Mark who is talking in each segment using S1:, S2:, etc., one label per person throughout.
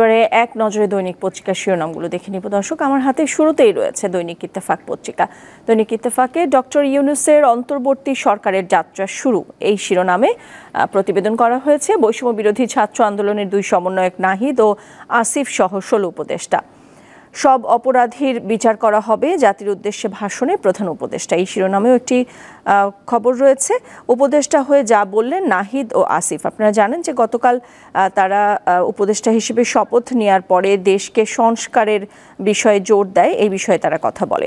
S1: এবারে এক নজরে দৈনিক পত্রিকার শিরোনামগুলো দেখে নিব দর্শক। আমার হাতে শুরুতেই রয়েছে দৈনিক ইত্তেফাক পত্রিকা। দৈনিক ইত্তেফাকে ডক্টর ইউনূসের অন্তর্বর্তী সরকারের যাত্রা শুরু এই শিরোনামে প্রতিবেদন করা হয়েছে। বৈষম্য বিরোধী ছাত্র আন্দোলনের দুই সমন্বয়ক নাহিদ ও আসিফ সহ ১৬ উপদেষ্টা। সব অপরাধীর বিচার করা হবে জাতির উদ্দেশ্যে ভাষণে প্রধান উপদেষ্টা, এই শিরোনামেও একটি খবর রয়েছে। উপদেষ্টা হয়ে যা বললেন নাহিদ ও আসিফ। আপনারা জানেন যে গতকাল তারা উপদেষ্টা হিসেবে শপথ নেওয়ার পরে দেশকে সংস্কারের বিষয়ে জোর দেয়, এই বিষয়ে তারা কথা বলে।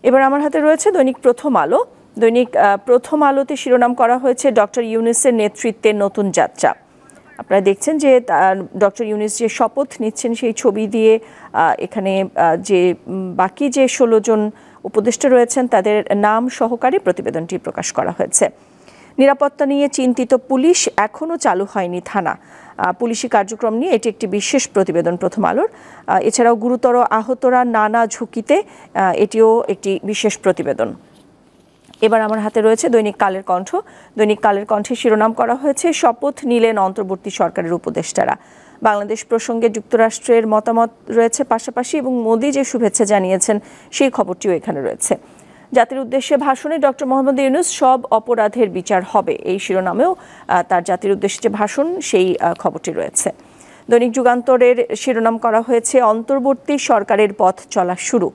S1: এবার আমার হাতে রয়েছে দৈনিক প্রথম আলো। দৈনিক প্রথম আলোতে শিরোনাম করা হয়েছে ডক্টর ইউনূসের নেতৃত্বে নতুন যাত্রা। আপনারা দেখছেন যে ডক্টর ইউনূস যে শপথ নিচ্ছেন সেই ছবি দিয়ে এখানে যে বাকি যে ১৬ জন উপদেষ্টা রয়েছেন তাদের নাম সহকারে প্রতিবেদনটি প্রকাশ করা হয়েছে। নিরাপত্তা নিয়ে চিন্তিত পুলিশ, এখনও চালু হয়নি থানা। পুলিশি কার্যক্রম নিয়ে এটি একটি বিশেষ প্রতিবেদন প্রথম আলোর। এছাড়াও গুরুতর আহতরা নানা ঝুঁকিতে, এটিও একটি বিশেষ প্রতিবেদন। এবার আমার হাতে রয়েছে দৈনিক কালের কণ্ঠ। দৈনিক কালের কণ্ঠে শিরোনাম করা হয়েছে শপথ নিলেন অন্তর্বর্তী সরকারের উপদেষ্টারা। বাংলাদেশ প্রসঙ্গে যুক্তরাষ্ট্রের মতামত রয়েছে পাশাপাশি, এবং মোদি যে শুভেচ্ছা জানিয়েছেন সেই খবরটিও এখানে রয়েছে। জাতির উদ্দেশ্যে ভাষণে ডক্টর মোহাম্মদ ইউনূস সব অপরাধের বিচার হবে, এই শিরোনামেও তার জাতির উদ্দেশ্যে যে ভাষণ সেই খবরটি রয়েছে। দৈনিক যুগান্তরের শিরোনাম করা হয়েছে অন্তর্বর্তী সরকারের পথ চলা শুরু।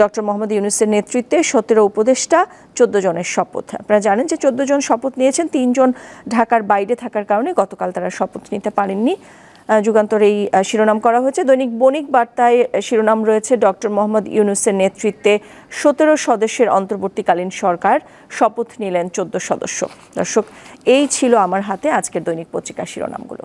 S1: ডক্টর মোহাম্মদ ইউনূসের নেতৃত্বে ১৭ উপদেষ্টা, ১৪ জনের শপথ। আপনারা জানেন যে ১৪ জন শপথ নিয়েছেন, ৩ জন ঢাকার বাইরে থাকার কারণে গতকাল তারা শপথ নিতে পারেননি। যুগান্তরে এই শিরোনাম করা হয়েছে। দৈনিক বণিক বার্তায় শিরোনাম রয়েছে ডক্টর মোহাম্মদ ইউনূসের নেতৃত্বে ১৭ সদস্যের অন্তর্বর্তীকালীন সরকার, শপথ নিলেন ১৪ সদস্য। দর্শক, এই ছিল আমার হাতে আজকের দৈনিক পত্রিকার শিরোনামগুলো।